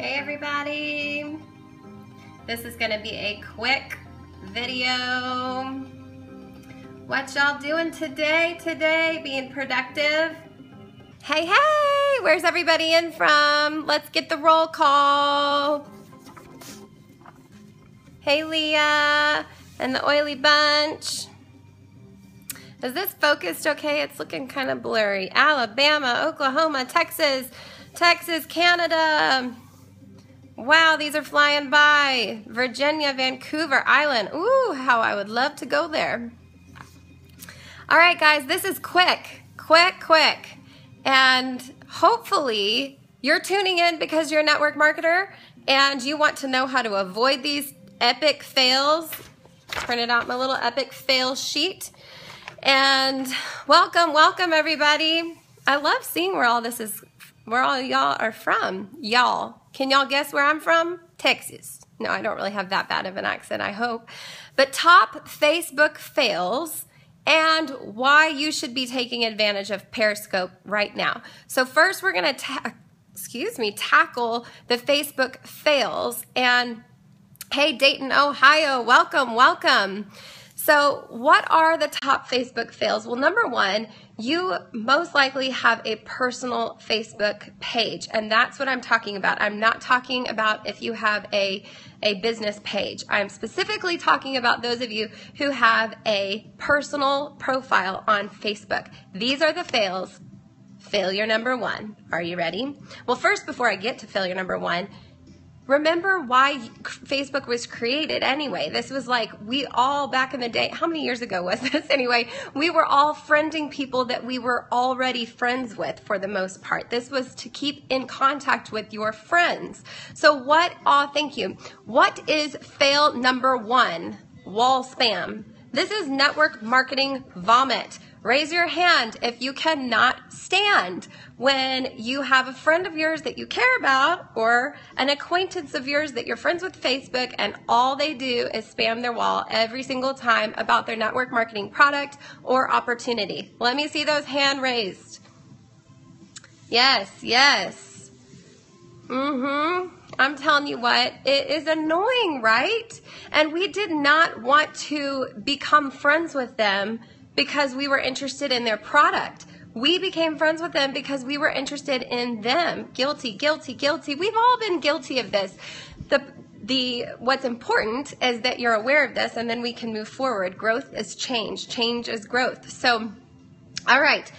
Hey everybody, this is going to be a quick video. What y'all doing today? Being productive? Hey, where's everybody in from? Let's get the roll call. Hey Leah and the oily bunch. Is this focused okay? It's looking kind of blurry. Alabama, Oklahoma, Texas, Canada. Wow, these are flying by. Virginia, Vancouver Island. Ooh, how I would love to go there. All right, guys, this is quick. And hopefully you're tuning in because you're a network marketer and you want to know how to avoid these epic fails. Printed out my little epic fail sheet. And welcome everybody. I love seeing where all y'all are from. Y'all. Can y'all guess where I'm from? Texas. No, I don't really have that bad of an accent, I hope. But top Facebook fails and why you should be taking advantage of Periscope right now. So first we're going to tackle the Facebook fails. And hey, Dayton, Ohio, welcome. So what are the top Facebook fails? Well, number one, you most likely have a personal Facebook page, and that's what I'm talking about. I'm not talking about if you have a business page. I'm specifically talking about those of you who have a personal profile on Facebook. These are the fails. Failure number one. Are you ready? Well, first, before I get to failure number one, remember why Facebook was created anyway. This was like, we all back in the day, how many years ago was this anyway? We were all friending people that we were already friends with for the most part. This was to keep in contact with your friends. So thank you. What is fail number one? Wall spam. This is network marketing vomit. Raise your hand if you cannot stand when you have a friend of yours that you care about or an acquaintance of yours that you're friends with Facebook and all they do is spam their wall every single time about their network marketing product or opportunity. Let me see those hands raised. Yes. I'm telling you what, it is annoying, right? And we did not want to become friends with them because we were interested in their product. We became friends with them because we were interested in them. Guilty. We've all been guilty of this. What's important is that you're aware of this and then we can move forward. Growth is change. Change is growth. So, all right.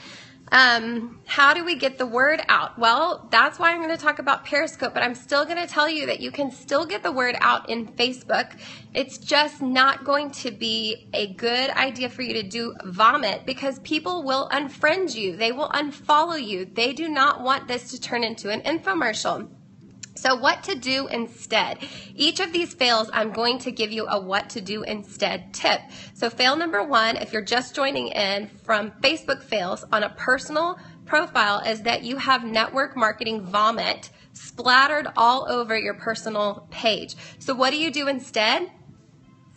How do we get the word out? Well, that's why I'm going to talk about Periscope, but I'm still going to tell you that you can still get the word out in Facebook. It's just not going to be a good idea for you to do vomit because people will unfriend you. They will unfollow you. They do not want this to turn into an infomercial. So what to do instead? Each of these fails, I'm going to give you a what to do instead tip. So fail number one, if you're just joining in from Facebook fails on a personal profile, is that you have network marketing vomit splattered all over your personal page. So what do you do instead?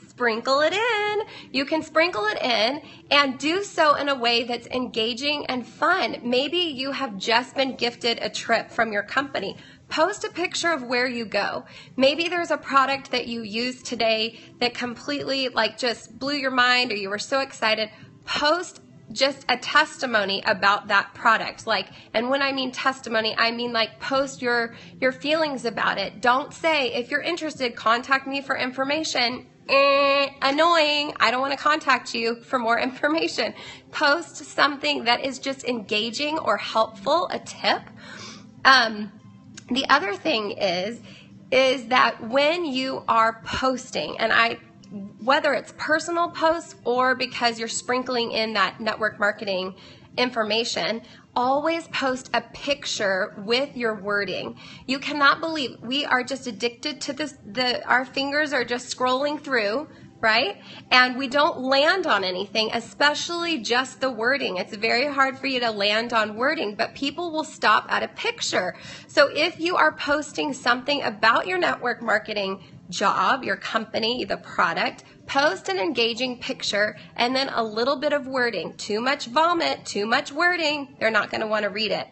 Sprinkle it in. You can sprinkle it in and do so in a way that's engaging and fun. Maybe you have just been gifted a trip from your company. Post a picture of where you go. Maybe there's a product that you used today that completely just blew your mind or you were so excited. Post just a testimony about that product. And when I mean testimony, I mean post your feelings about it. Don't say, if you're interested, contact me for information. Annoying. I don't want to contact you for more information. Post something that is just engaging or helpful, a tip. The other thing is that when you are posting, and whether it's personal posts or because you're sprinkling in that network marketing information, always post a picture with your wording. You cannot believe we are just addicted to this. Our fingers are just scrolling through, right? And we don't land on anything, especially just the wording. It's very hard for you to land on wording, but people will stop at a picture. So if you are posting something about your network marketing job, your company, the product, post an engaging picture and then a little bit of wording. Too much vomit, too much wording, they're not going to want to read it.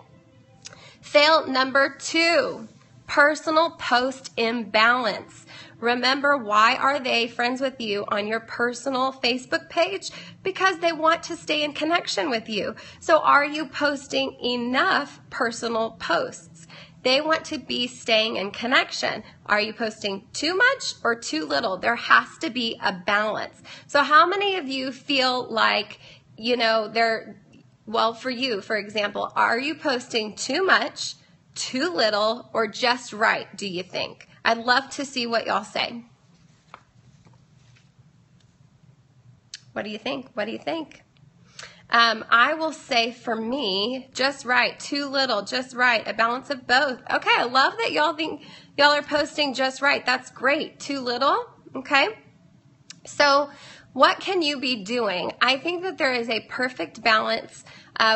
Fail number two. Personal post imbalance. Remember, why are they friends with you on your personal Facebook page? Because they want to stay in connection with you. So are you posting enough personal posts? They want to be staying in connection. Are you posting too much or too little? There has to be a balance. So how many of you feel like, well, for you, for example, are you posting too much, too little, or just right, do you think? I'd love to see what y'all say. What do you think? What do you think? I will say for me, just right, too little, just right, a balance of both. Okay, I love that y'all think y'all are posting just right. That's great. Too little, okay? So what can you be doing? I think that there is a perfect balance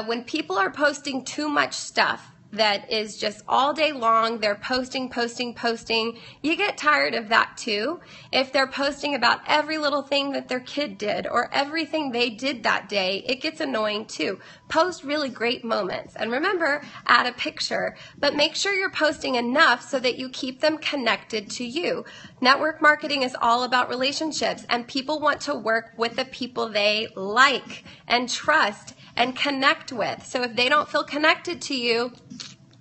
when people are posting too much stuff that is just all day long. They're posting. You get tired of that too. If they're posting about every little thing that their kid did or everything they did that day, it gets annoying too. Post really great moments. And remember, add a picture, but make sure you're posting enough so that you keep them connected to you. Network marketing is all about relationships, and people want to work with the people they like and trust and connect with. So if they don't feel connected to you,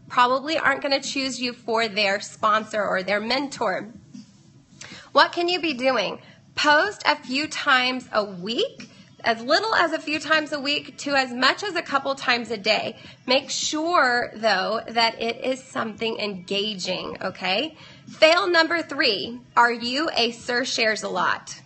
probably aren't going to choose you for their sponsor or their mentor. What can you be doing? Post a few times a week, as little as a few times a week to as much as a couple times a day. Make sure, though, that it is something engaging, okay? Fail number 3, are you a Sir Shares a Lot?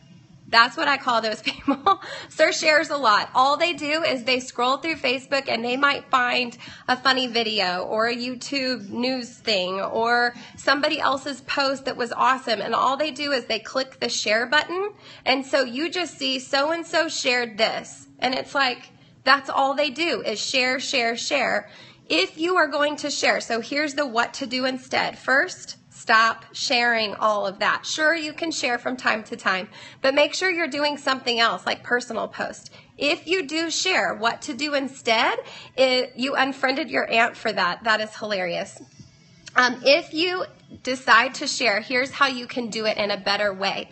That's what I call those people. Sir Shares a Lot. All they do is they scroll through Facebook and they might find a funny video or a YouTube news thing or somebody else's post that was awesome, and all they do is they click the share button, and so you just see so-and-so shared this, and it's like that's all they do is share, share, share. If you are going to share, so here's the what to do instead. First, stop sharing all of that. Sure, you can share from time to time, but make sure you're doing something else like personal post. If you do share, what to do instead, you unfriended your aunt for that. That is hilarious. If you decide to share, here's how you can do it in a better way.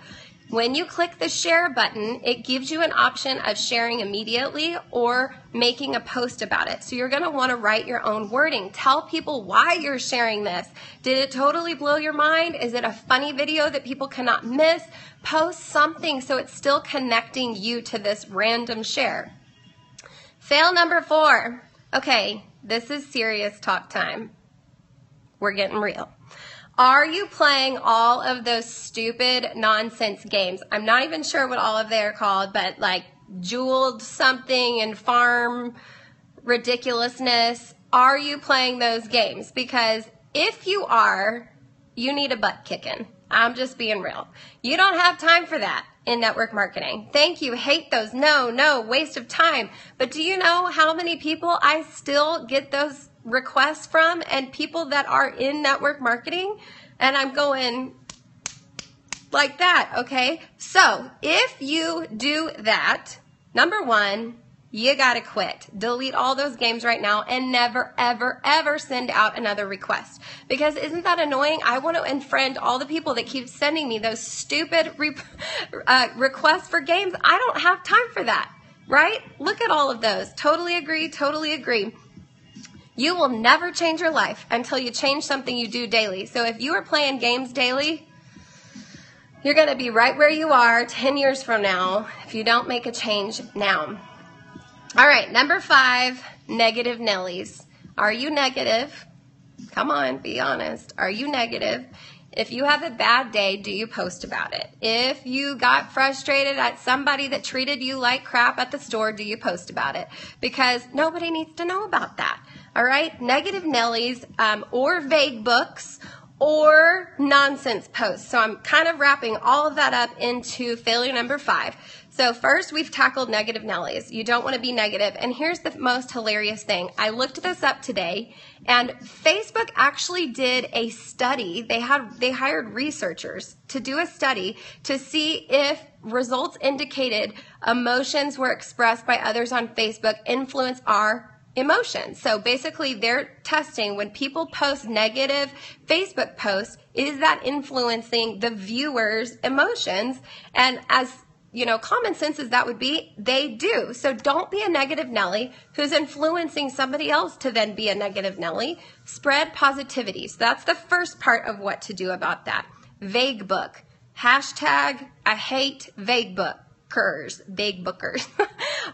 When you click the share button, it gives you an option of sharing immediately or making a post about it. So you're going to want to write your own wording. Tell people why you're sharing this. Did it totally blow your mind? Is it a funny video that people cannot miss? Post something so it's still connecting you to this random share. Fail number 4. Okay, this is serious talk time. We're getting real. Are you playing all of those stupid nonsense games? I'm not even sure what all of they are called, but like jeweled something and farm ridiculousness. Are you playing those games? Because if you are, you need a butt kicking. I'm just being real. You don't have time for that in network marketing. Thank you. Hate those. No, waste of time. But do you know how many people I still get those requests from, and people that are in network marketing, and I'm going like that, okay? So if you do that, number 1, you gotta quit. Delete all those games right now and never, ever, ever send out another request. Because isn't that annoying? I want to unfriend all the people that keep sending me those stupid requests for games. I don't have time for that, right? Look at all of those. Totally agree, totally agree. You will never change your life until you change something you do daily. So if you are playing games daily, you're going to be right where you are 10 years from now if you don't make a change now. All right, number 5, negative Nellies. Are you negative? Come on, be honest. Are you negative? If you have a bad day, do you post about it? If you got frustrated at somebody that treated you like crap at the store, do you post about it? Because nobody needs to know about that. All right, negative Nellies or vague books or nonsense posts. So I'm kind of wrapping all of that up into failure number 5. So first, we've tackled negative Nellies. You don't want to be negative. And here's the most hilarious thing. I looked this up today, and Facebook actually did a study. They hired researchers to do a study to see if results indicated emotions were expressed by others on Facebook influence our emotions. So basically they're testing when people post negative Facebook posts, is that influencing the viewer's emotions? And as common sense as that would be, they do. So don't be a negative Nelly who's influencing somebody else to then be a negative Nelly. Spread positivity. So that's the first part of what to do about that. Vague book. Hashtag I hate vague bookers. Vague bookers.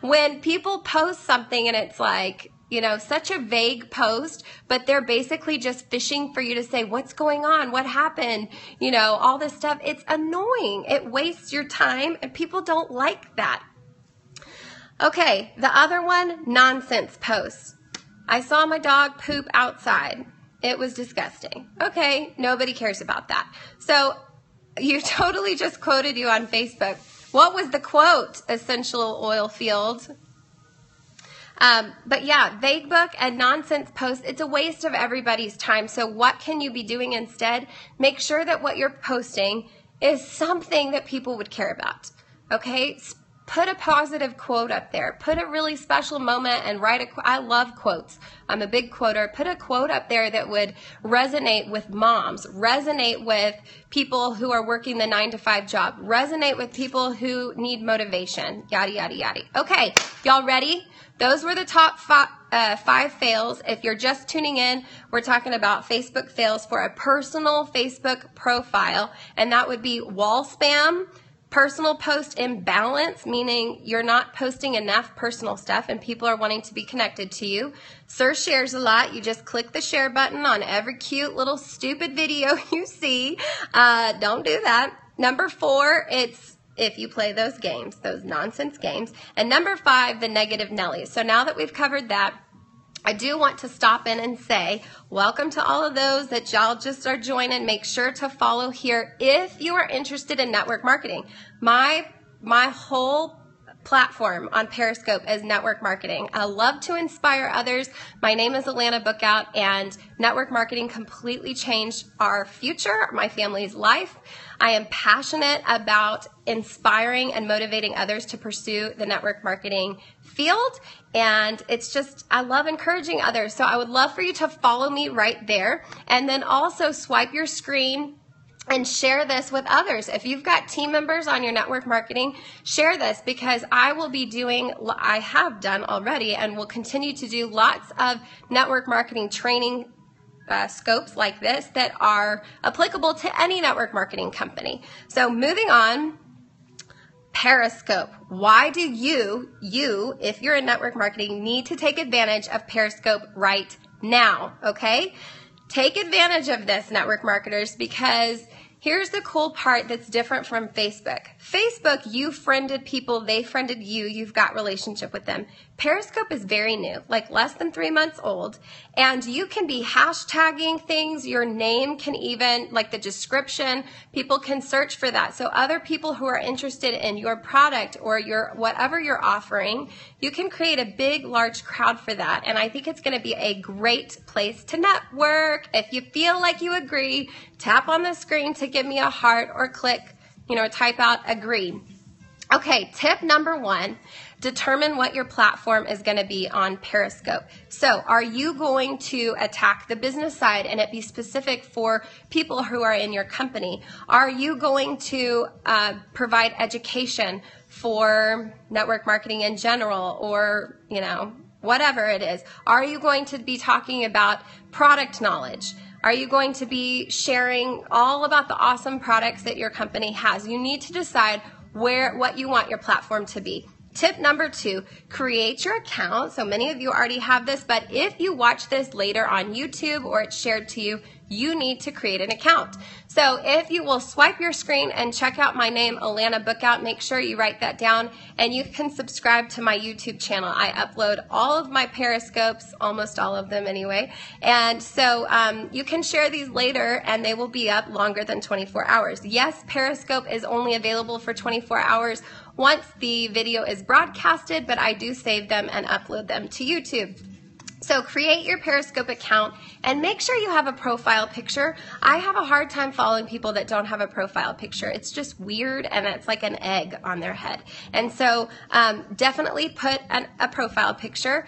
When people post something and it's like, such a vague post, but they're basically just fishing for you to say, what's going on? What happened? All this stuff. It's annoying. It wastes your time and people don't like that. Okay, the other one, nonsense posts. I saw my dog poop outside. It was disgusting. Okay, nobody cares about that. So you totally just quoted you on Facebook. What was the quote? Essential oil field. But yeah, vague book and nonsense posts, it's a waste of everybody's time. So what can you be doing instead? Make sure that what you're posting is something that people would care about. Okay? Put a positive quote up there. Put a really special moment and I love quotes. I'm a big quoter. Put a quote up there that would resonate with moms, resonate with people who are working the 9-to-5 job, resonate with people who need motivation, yada, yada, yada. Okay, y'all ready? Those were the top 5 fails. If you're just tuning in, we're talking about Facebook fails for a personal Facebook profile, and that would be wall spam, personal post imbalance, meaning you're not posting enough personal stuff and people are wanting to be connected to you. Sir shares a lot. You just click the share button on every cute little stupid video you see. Don't do that. Number 4, it's if you play those games, those nonsense games. And number 5, the negative Nellies. So now that we've covered that, I do want to stop in and say, welcome to all of those that y'all just are joining. Make sure to follow here if you are interested in network marketing. My whole platform on Periscope is network marketing. I love to inspire others. My name is Alana Bookout, and network marketing completely changed our future, my family's life. I am passionate about inspiring and motivating others to pursue the network marketing field, and it's just, I love encouraging others. So I would love for you to follow me right there, and then also swipe your screen and share this with others. If you've got team members on your network marketing, share this, because I will be doing, I have done already and will continue to do lots of network marketing training scopes like this that are applicable to any network marketing company. So moving on, Periscope. Why do you, if you're in network marketing, need to take advantage of Periscope right now? Okay? Take advantage of this, network marketers, because here's the cool part that's different from Facebook. Facebook, you friended people, they friended you, you've got relationship with them. Periscope is very new, like less than 3 months old, and you can be hashtagging things. Your name can even, like the description, people can search for that. So other people who are interested in your product or your whatever you're offering, you can create a big, large crowd for that. And I think it's going to be a great place to network. If you feel like you agree, tap on the screen to give me a heart or click, type out agree. Okay, tip number 1, determine what your platform is going to be on Periscope. So are you going to attack the business side and it be specific for people who are in your company? Are you going to provide education for network marketing in general, or, whatever it is? Are you going to be talking about product knowledge? Are you going to be sharing all about the awesome products that your company has? You need to decide what you want your platform to be. Tip number 2, create your account. So many of you already have this, but if you watch this later on YouTube or it's shared to you, you need to create an account. So if you will swipe your screen and check out my name, Alana Bookout, make sure you write that down, and you can subscribe to my YouTube channel. I upload all of my Periscopes, almost all of them anyway, and so you can share these later and they will be up longer than 24 hours. Yes, Periscope is only available for 24 hours once the video is broadcasted, but I do save them and upload them to YouTube. So create your Periscope account and make sure you have a profile picture. I have a hard time following people that don't have a profile picture. It's just weird, and it's like an egg on their head. And so definitely put a profile picture.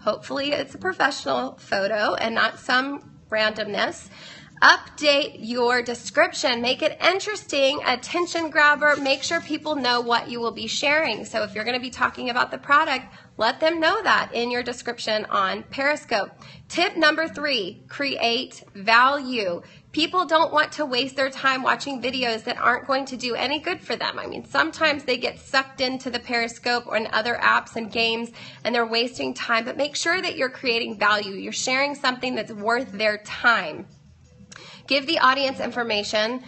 Hopefully it's a professional photo and not some randomness. Update your description. Make it interesting, attention grabber. Make sure people know what you will be sharing. So if you're going to be talking about the product, let them know that in your description on Periscope. Tip number 3, create value. People don't want to waste their time watching videos that aren't going to do any good for them. I mean, sometimes they get sucked into the Periscope or in other apps and games and they're wasting time, but make sure that you're creating value. You're sharing something that's worth their time. Give the audience information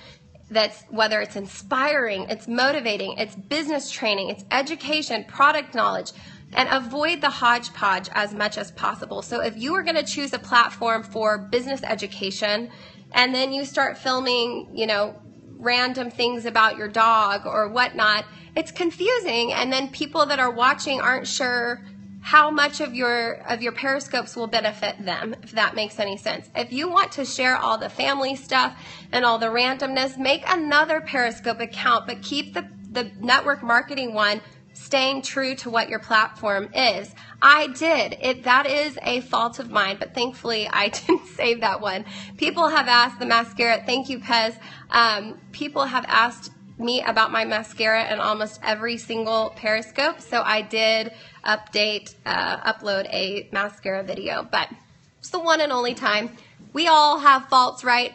that's, whether it's inspiring, it's motivating, it's business training, it's education, product knowledge, and avoid the hodgepodge as much as possible. So if you are going to choose a platform for business education and then you start filming, random things about your dog or whatnot, it's confusing, and then people that are watching aren't sure how much of your Periscopes will benefit them, if that makes any sense. If you want to share all the family stuff and all the randomness, make another Periscope account, but keep the network marketing one staying true to what your platform is. I did. That is a fault of mine, but thankfully I didn't save that one. People have asked the mascara, thank you, Pez. People have asked me about my mascara in almost every single Periscope, so I did upload a mascara video, but it's the one and only time. We all have faults, right?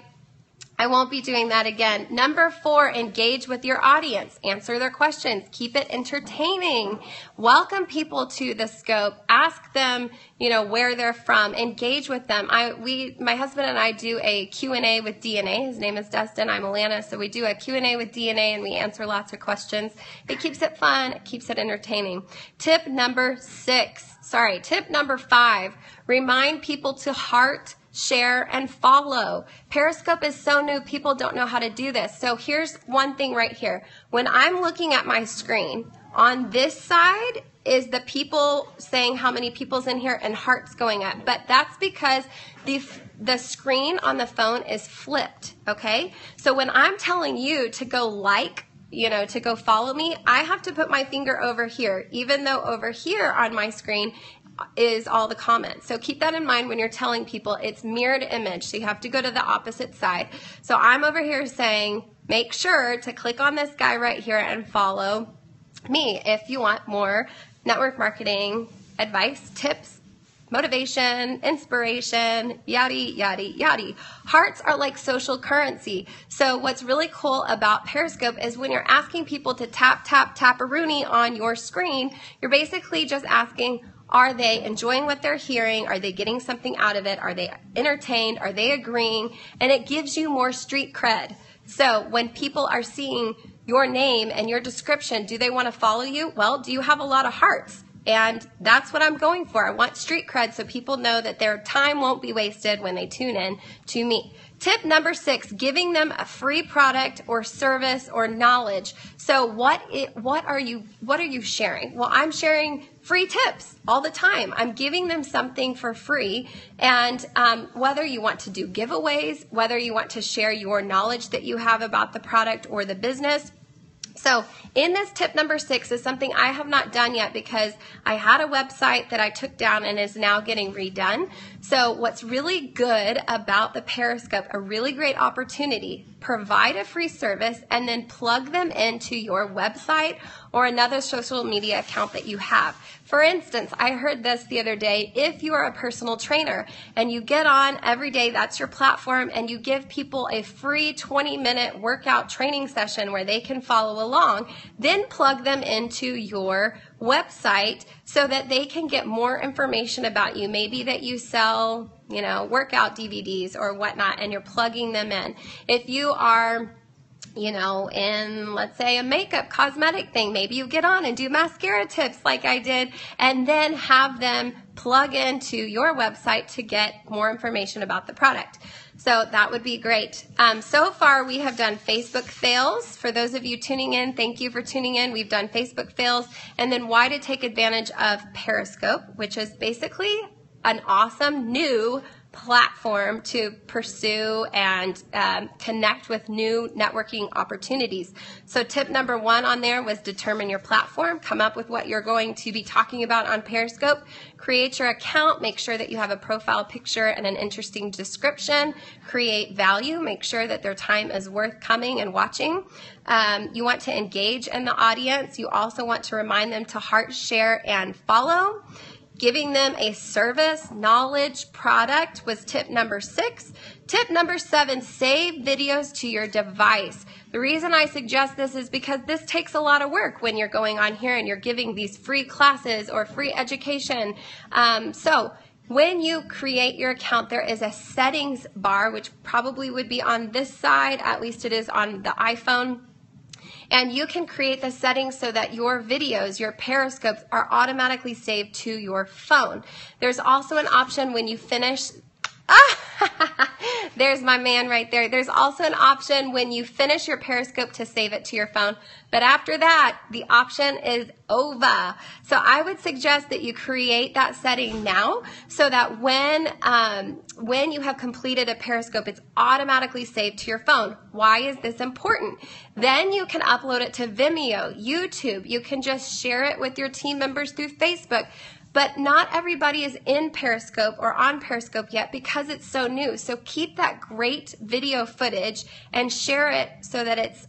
I won't be doing that again. Number 4, engage with your audience. Answer their questions. Keep it entertaining. Welcome people to the scope. Ask them, where they're from. Engage with them. My husband and I do a Q&A with DNA. His name is Dustin. I'm Alana. So we do a Q&A with DNA and we answer lots of questions. It keeps it fun. It keeps it entertaining. Tip number 5. Remind people to heart, share, and follow. Periscope is so new, people don't know how to do this. So here's one thing right here. When I'm looking at my screen, on this side is the people saying how many people's in here and hearts going up. But that's because the screen on the phone is flipped, okay? So when I'm telling you to go to go follow me, I have to put my finger over here, even though over here on my screen is all the comments. So keep that in mind when you're telling people it's mirrored image. So you have to go to the opposite side. So I'm over here saying, make sure to click on this guy right here and follow me if you want more network marketing advice, tips, motivation, inspiration, yada, yada, yada. Hearts are like social currency. So what's really cool about Periscope is when you're asking people to tap, tap, tap-a-rooney on your screen, you're basically just asking, are they enjoying what they're hearing? Are they getting something out of it? Are they entertained? Are they agreeing? And it gives you more street cred. So when people are seeing your name and your description, do they want to follow you? Well, do you have a lot of hearts? And that's what I'm going for. I want street cred so people know that their time won't be wasted when they tune in to me. Tip number 6, giving them a free product or service or knowledge. So what are you sharing? Well, I'm sharing free tips all the time. I'm giving them something for free. And whether you want to do giveaways, whether you want to share your knowledge that you have about the product or the business. So in this tip number 6 is something I have not done yet because I had a website that I took down and is now getting redone. So what's really good about the Periscope, a really great opportunity, provide a free service and then plug them into your website or another social media account that you have. For instance, I heard this the other day, if you are a personal trainer and you get on every day, that's your platform, and you give people a free 20-minute workout training session where they can follow along, then plug them into your website so that they can get more information about you. Maybe that you sell, workout DVDs or whatnot, and you're plugging them in. If you are in, let's say, a makeup cosmetic thing, maybe you get on and do mascara tips like I did, and then have them plug into your website to get more information about the product. So that would be great. So far, we have done Facebook fails. For those of you tuning in, thank you for tuning in. We've done Facebook fails, and then why to take advantage of Periscope, which is basically an awesome new platform to pursue and connect with new networking opportunities. So tip number 1 on there was determine your platform, come up with what you're going to be talking about on Periscope, create your account, make sure that you have a profile picture and an interesting description, create value, make sure that their time is worth coming and watching. You want to engage in the audience. You also want to remind them to heart, share, and follow. Giving them a service, knowledge, product was tip number 6. Tip number 7, save videos to your device. The reason I suggest this is because this takes a lot of work when you're going on here and you're giving these free classes or free education. So when you create your account, there is a settings bar, which probably would be on this side, at least it is on the iPhone. And you can create the settings so that your videos, your Periscopes, are automatically saved to your phone. There's also an option when you finish. There's my man right there. There's also an option when you finish your Periscope to save it to your phone. But after that, the option is over. So I would suggest that you create that setting now so that when you have completed a Periscope, it's automatically saved to your phone. Why is this important? Then you can upload it to Vimeo, YouTube. You can just share it with your team members through Facebook. But not everybody is in Periscope or on Periscope yet because it's so new. So keep that great video footage and share it so that it's,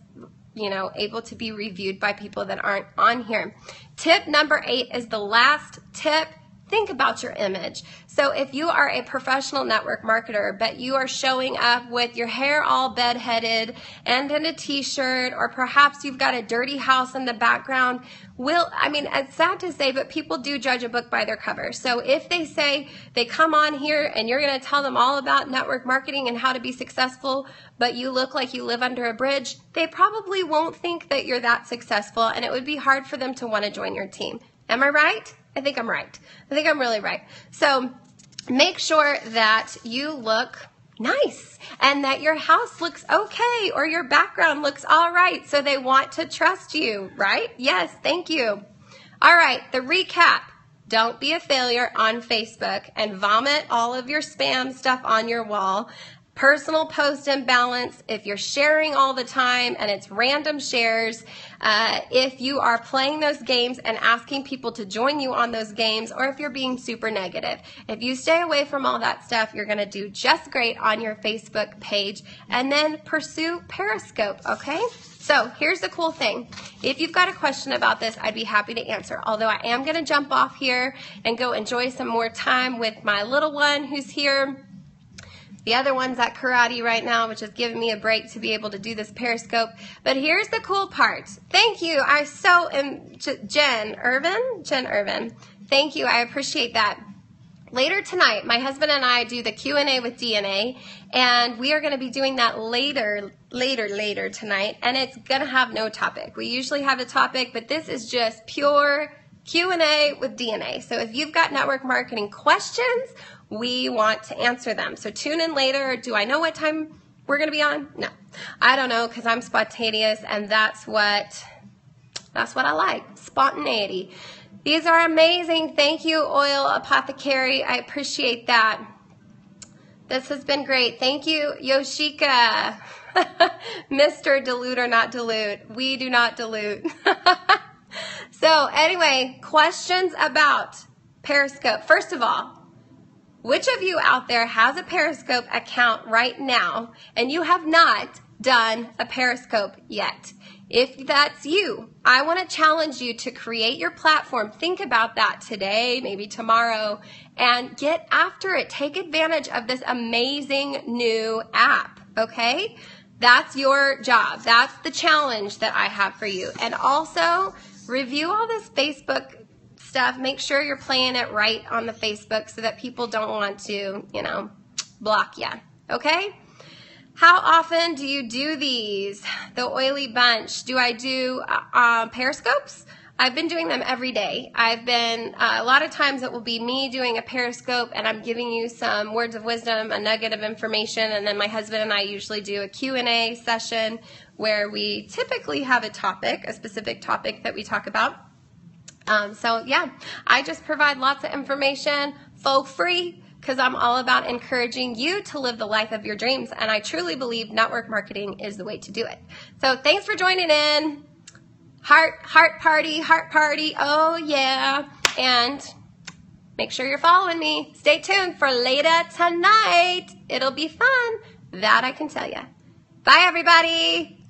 able to be reviewed by people that aren't on here. Tip number 8 is the last tip. Think about your image. So if you are a professional network marketer, but you are showing up with your hair all bedheaded and in a t-shirt, or perhaps you've got a dirty house in the background, it's sad to say, but people do judge a book by their cover. So if they say they come on here and you're going to tell them all about network marketing and how to be successful, but you look like you live under a bridge, they probably won't think that you're that successful, and it would be hard for them to want to join your team. Am I right? I think I'm right. I think I'm really right. So make sure that you look nice and that your house looks okay or your background looks all right so they want to trust you, right? Yes, thank you. All right, the recap. Don't be a failure on Facebook and vomit all of your spam stuff on your wall. Personal post imbalance, if you're sharing all the time and it's random shares, if you are playing those games and asking people to join you on those games, or if you're being super negative. If you stay away from all that stuff, you're going to do just great on your Facebook page, and then pursue Periscope, okay? So here's the cool thing. If you've got a question about this, I'd be happy to answer, although I am going to jump off here and go enjoy some more time with my little one who's here. The other one's at karate right now, which is giving me a break to be able to do this Periscope. But here's the cool part. Thank you. I so am Jen Irvin. Thank you. I appreciate that. Later tonight, my husband and I do the Q&A with DNA, and we are going to be doing that later tonight, and it's going to have no topic. We usually have a topic, but this is just pure Q&A with DNA. So if you've got network marketing questions, we want to answer them. So tune in later. Do I know what time we're going to be on? No, I don't know, because I'm spontaneous, and that's what I like, spontaneity. These are amazing. Thank you, Oil Apothecary. I appreciate that. This has been great. Thank you, Yoshika. Mr. Dilute or not dilute. We do not dilute. So anyway, questions about Periscope. First of all, which of you out there has a Periscope account right now and you have not done a Periscope yet? If that's you, I want to challenge you to create your platform. Think about that today, maybe tomorrow, and get after it. Take advantage of this amazing new app, okay? That's your job. That's the challenge that I have for you. And also, review all this Facebook stuff. Make sure you're playing it right on the Facebook so that people don't want to, block you, okay? How often do you do these? The oily bunch. Do I do Periscopes? I've been doing them every day. A lot of times it will be me doing a Periscope and I'm giving you some words of wisdom, a nugget of information, and then my husband and I usually do a Q&A session where we typically have a specific topic that we talk about. So yeah, I just provide lots of information, for free, because I'm all about encouraging you to live the life of your dreams. And I truly believe network marketing is the way to do it. So thanks for joining in. Heart party, oh yeah. And make sure you're following me. Stay tuned for later tonight. It'll be fun. That I can tell you. Bye, everybody.